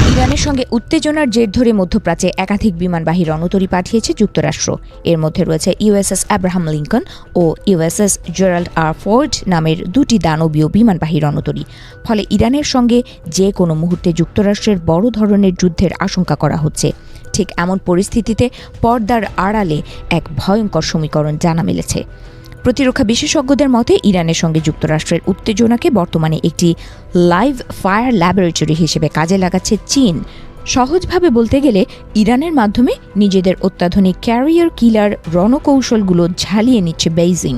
ইরানের সঙ্গে উত্তেজনার জের ধরে মধ্যপ্রাচ্যে একাধিক বিমানবাহী রণতরী পাঠিয়েছে যুক্তরাষ্ট্র। এর মধ্যে রয়েছে ইউএসএস আব্রাহাম লিঙ্কন ও ইউএসএস জেরাল্ড আর ফোর্ড নামের দুটি দানবীয় বিমানবাহী রণতরী। ফলে ইরানের সঙ্গে যে কোনো মুহূর্তে যুক্তরাষ্ট্রের বড় ধরনের যুদ্ধের আশঙ্কা করা হচ্ছে। ঠিক এমন পরিস্থিতিতে পর্দার আড়ালে এক ভয়ঙ্কর সমীকরণ জানা মিলেছে। প্রতিরক্ষা বিশেষজ্ঞদের মতে ইরানের সঙ্গে যুক্তরাষ্ট্রের উত্তেজনাকে বর্তমানে একটি লাইভ ফায়ার ল্যাবরেটরি হিসেবে কাজে লাগাচ্ছে চীন। সহজভাবে বলতে গেলে ইরানের মাধ্যমে নিজেদের অত্যাধুনিক ক্যারিয়ার কিলার রণকৌশলগুলো ঝালিয়ে নিচ্ছে বেইজিং।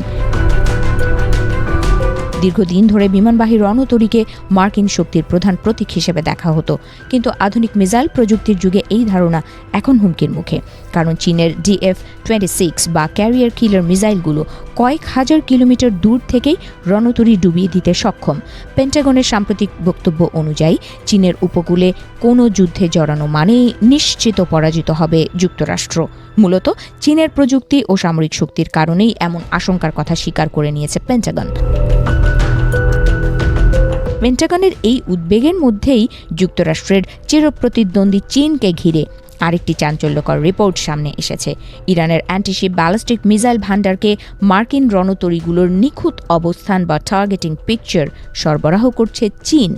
দীর্ঘদিন ধরে বিমানবাহী রণতরীকে মার্কিন শক্তির প্রধান প্রতীক হিসেবে দেখা হতো, কিন্তু আধুনিক মিসাইল প্রযুক্তির যুগে এই ধারণা এখন হুমকির মুখে। কারণ চীনের DF-26 বা ক্যারিয়ার কিলার মিসাইলগুলো কয়েক হাজার কিলোমিটার দূর থেকেই রণতরী ডুবিয়ে দিতে সক্ষম। পেন্টাগনের সাম্প্রতিক বক্তব্য অনুযায়ী চীনের উপকূলে কোনো যুদ্ধে জড়ানো মানেই নিশ্চিত পরাজিত হবে যুক্তরাষ্ট্র। মূলত চীনের প্রযুক্তি ও সামরিক শক্তির কারণেই এমন আশঙ্কার কথা স্বীকার করে নিয়েছে পেন্টাগন। পেন্টাগনের এই উদ্বেগের মধ্যেই যুক্তরাষ্ট্রের চিরপ্রতিদ্বন্দ্বী চীনকে ঘিরে আরেকটি চাঞ্চল্যকর রিপোর্ট সামনে এসেছে। ইরানের অ্যান্টিশিপ ব্যালিস্টিক মিসাইল ভান্ডারকে মার্কিন রণতরীগুলোর নিখুঁত অবস্থান বা টার্গেটিং পিকচার সরবরাহ করছে চীন।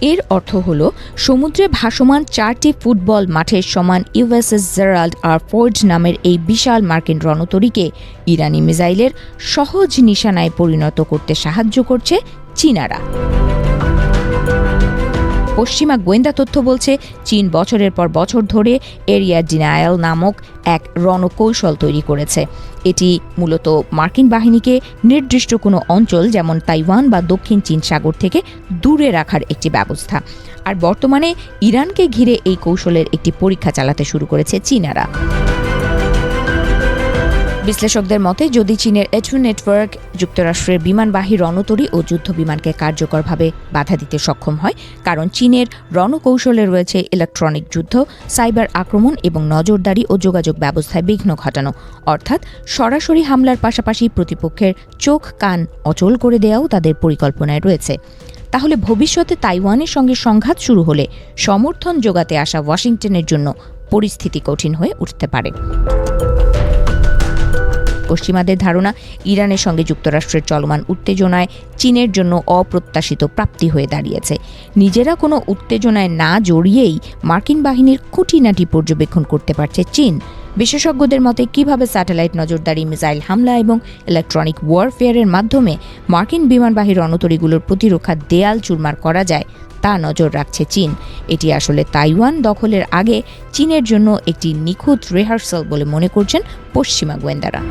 এর অর্থ হল সমুদ্রে ভাসমান 4টি ফুটবল মাঠের সমান ইউএসএস জেরাল্ড আর ফোর্ড নামের এই বিশাল মার্কিন রণতরীকে ইরানি মিসাইলের সহজ নিশানায় পরিণত করতে সাহায্য করছে চীনারা। পশ্চিমা গোয়েন্দা তথ্য বলছে চীন বছরের পর বছর ধরে এরিয়া ডিনায়াল নামক এক রণকৌশল তৈরি করেছে। এটি মূলত মার্কিন বাহিনীকে নির্দিষ্ট কোনো অঞ্চল যেমন তাইওয়ান বা দক্ষিণ চীন সাগর থেকে দূরে রাখার একটি ব্যবস্থা। আর বর্তমানে ইরানকে ঘিরে এই কৌশলের একটি পরীক্ষা চালাতে শুরু করেছে চীনারা। বিশ্লেষকদের মতে যদি চীনের এটু নেটওয়ার্ক যুক্তরাষ্ট্রের বিমানবাহী রণতরী ও যুদ্ধ বিমানকে কার্যকরভাবে বাধা দিতে সক্ষম হয়, কারণ চীনের রণকৌশলে রয়েছে ইলেকট্রনিক যুদ্ধ, সাইবার আক্রমণ এবং নজরদারি ও যোগাযোগ ব্যবস্থায় বিঘ্ন ঘটানো, অর্থাৎ সরাসরি হামলার পাশাপাশি প্রতিপক্ষের চোখ কান অচল করে দেওয়াও তাদের পরিকল্পনায় রয়েছে। তাহলে ভবিষ্যতে তাইওয়ানের সঙ্গে সংঘাত শুরু হলে সমর্থন জোগাতে আসা ওয়াশিংটনের জন্য পরিস্থিতি কঠিন হয়ে উঠতে পারে। পশ্চিমাদের ধারণা ইরানের সঙ্গে যুক্তরাষ্ট্রের চলমান উত্তেজনায় চীনের জন্য অপ্রত্যাশিত প্রাপ্তি হয়ে দাঁড়িয়েছে। নিজেরা কোনো উত্তেজনায় না জড়িয়েই মার্কিন বাহিনীর খুঁটিনাটি পর্যবেক্ষণ করতে পারছে চীন। বিশেষজ্ঞদের মতে কিভাবে স্যাটেলাইট নজরদারি, মিসাইল হামলা এবং ইলেকট্রনিক ওয়ারফেয়ারের মাধ্যমে মার্কিন বিমানবাহী রণতরীগুলোর প্রতিরক্ষা দেয়াল চুরমার করা যায় তা নজর রাখছে চীন। এটি আসলে তাইওয়ান দখলের আগে চীনের জন্য একটি নিখুঁত রিহার্সাল বলে মনে করছেন পশ্চিমা গোয়েন্দারা।